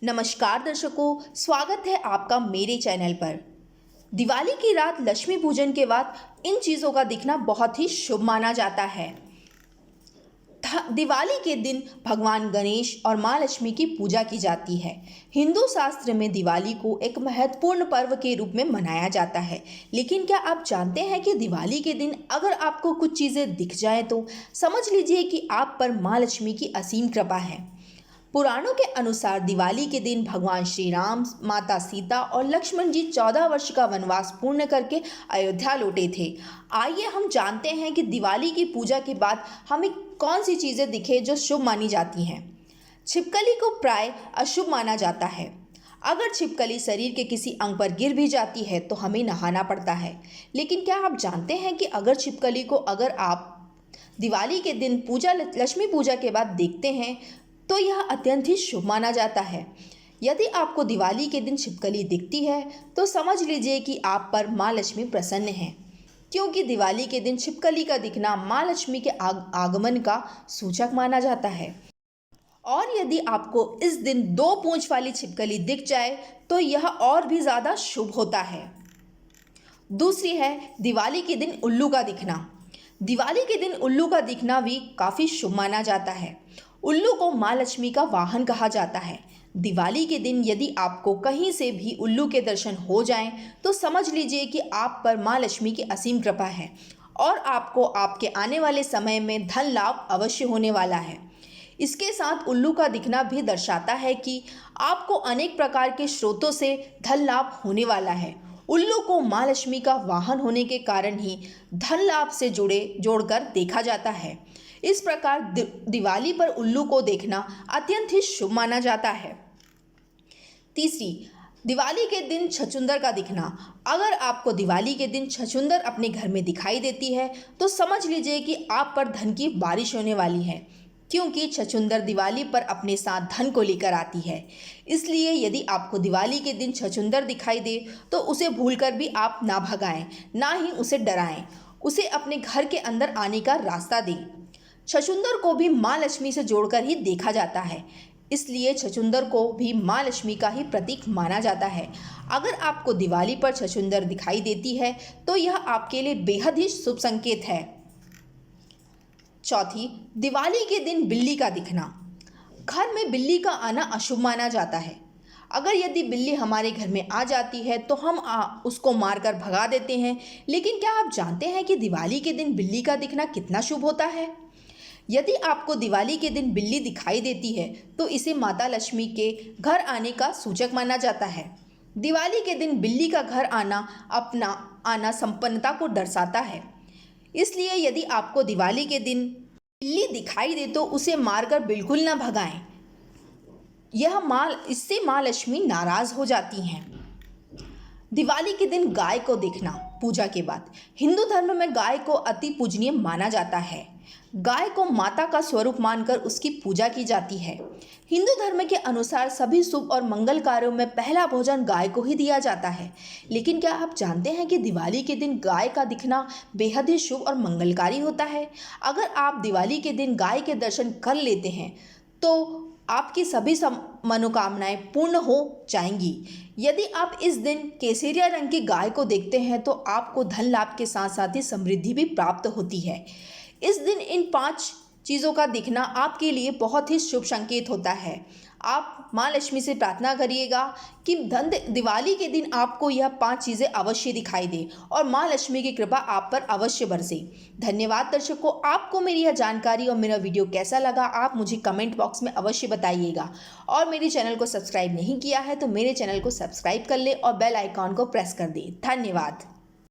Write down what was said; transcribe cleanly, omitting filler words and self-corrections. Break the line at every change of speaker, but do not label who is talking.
नमस्कार दर्शकों, स्वागत है आपका मेरे चैनल पर। दिवाली की रात लक्ष्मी पूजन के बाद इन चीज़ों का दिखना बहुत ही शुभ माना जाता है। दिवाली के दिन भगवान गणेश और माँ लक्ष्मी की पूजा की जाती है। हिंदू शास्त्र में दिवाली को एक महत्वपूर्ण पर्व के रूप में मनाया जाता है। लेकिन क्या आप जानते हैं कि दिवाली के दिन अगर आपको कुछ चीज़ें दिख जाएं तो समझ लीजिए कि आप पर माँ लक्ष्मी की असीम कृपा है। पुराणों के अनुसार दिवाली के दिन भगवान श्री राम, माता सीता और लक्ष्मण जी 14 वर्ष का वनवास पूर्ण करके अयोध्या लौटे थे। आइए हम जानते हैं कि दिवाली की पूजा के बाद हमें कौन सी चीज़ें दिखे जो शुभ मानी जाती हैं। छिपकली को प्राय अशुभ माना जाता है। अगर छिपकली शरीर के किसी अंग पर गिर भी जाती है तो हमें नहाना पड़ता है। लेकिन क्या आप जानते हैं कि अगर छिपकली को अगर आप दिवाली के दिन लक्ष्मी पूजा के बाद देखते हैं तो यह अत्यंत ही शुभ माना जाता है। यदि आपको दिवाली के दिन छिपकली दिखती है तो समझ लीजिए कि आप पर माँ लक्ष्मी प्रसन्न हैं, क्योंकि दिवाली के दिन छिपकली का दिखना माँ लक्ष्मी के आगमन का सूचक माना जाता है। और यदि आपको इस दिन 2 पूंछ वाली छिपकली दिख जाए तो यह और भी ज़्यादा शुभ होता है। दूसरी है दिवाली के दिन उल्लू का दिखना। दिवाली के दिन उल्लू का दिखना भी काफ़ी शुभ माना जाता है। उल्लू को माँ लक्ष्मी का वाहन कहा जाता है। दिवाली के दिन यदि आपको कहीं से भी उल्लू के दर्शन हो जाएं तो समझ लीजिए कि आप पर माँ लक्ष्मी की असीम कृपा है और आपको आपके आने वाले समय में धन लाभ अवश्य होने वाला है। इसके साथ उल्लू का दिखना भी दर्शाता है कि आपको अनेक प्रकार के स्रोतों से धन लाभ होने वाला है। उल्लू को माँ लक्ष्मी का वाहन होने के कारण ही धन लाभ से जोड़कर देखा जाता है। इस प्रकार दिवाली पर उल्लू को देखना अत्यंत ही शुभ माना जाता है। तीसरी, दिवाली के दिन छछूंदर का दिखना। अगर आपको दिवाली के दिन छछूंदर अपने घर में दिखाई देती है तो समझ लीजिए कि आप पर धन की बारिश होने वाली है, क्योंकि छछूंदर दिवाली पर अपने साथ धन को लेकर आती है। इसलिए यदि आपको दिवाली के दिन छछूंदर दिखाई दे तो उसे भूलकर भी आप ना भगाएं, ना ही उसे डराएं, उसे अपने घर के अंदर आने का रास्ता दें। छछूंदर को भी माँ लक्ष्मी से जोड़कर ही देखा जाता है, इसलिए छछूंदर को भी माँ लक्ष्मी का ही प्रतीक माना जाता है। अगर आपको दिवाली पर छछूंदर दिखाई देती है तो यह आपके लिए बेहद ही शुभ संकेत है। चौथी, दिवाली के दिन बिल्ली का दिखना। घर में बिल्ली का आना अशुभ माना जाता है। अगर यदि बिल्ली हमारे घर में आ जाती है तो हम उसको मारकर भगा देते हैं। लेकिन क्या आप जानते हैं कि दिवाली के दिन बिल्ली का दिखना कितना शुभ होता है? यदि आपको दिवाली के दिन बिल्ली दिखाई देती है तो इसे माता लक्ष्मी के घर आने का सूचक माना जाता है। दिवाली के दिन बिल्ली का घर आना संपन्नता को दर्शाता है। इसलिए यदि आपको दिवाली के दिन बिल्ली दिखाई दे तो उसे मारकर बिल्कुल ना भगाएं। इससे माँ लक्ष्मी नाराज हो जाती हैं। दिवाली के दिन गाय को देखना पूजा के बाद। हिंदू धर्म में गाय को अति पूजनीय माना जाता है। गाय को माता का स्वरूप मानकर उसकी पूजा की जाती है। हिंदू धर्म के अनुसार सभी शुभ और मंगल कार्यों में पहला भोजन गाय को ही दिया जाता है। लेकिन क्या आप जानते हैं कि दिवाली के दिन गाय का दिखना बेहद ही शुभ और मंगलकारी होता है? अगर आप दिवाली के दिन गाय के दर्शन कर लेते हैं तो आपकी सभी मनोकामनाएं पूर्ण हो जाएंगी। यदि आप इस दिन केसरिया रंग की गाय को देखते हैं तो आपको धन लाभ के साथ साथ ही समृद्धि भी प्राप्त होती है। इस दिन इन 5 चीज़ों का दिखना आपके लिए बहुत ही शुभ संकेत होता है। आप माँ लक्ष्मी से प्रार्थना करिएगा कि दिवाली के दिन आपको यह 5 चीज़ें अवश्य दिखाई दे और माँ लक्ष्मी की कृपा आप पर अवश्य बरसे। धन्यवाद दर्शकों, आपको मेरी यह जानकारी और मेरा वीडियो कैसा लगा आप मुझे कमेंट बॉक्स में अवश्य बताइएगा। और मेरे चैनल को सब्सक्राइब नहीं किया है तो मेरे चैनल को सब्सक्राइब कर ले और बेल आइकॉन को प्रेस कर दें। धन्यवाद।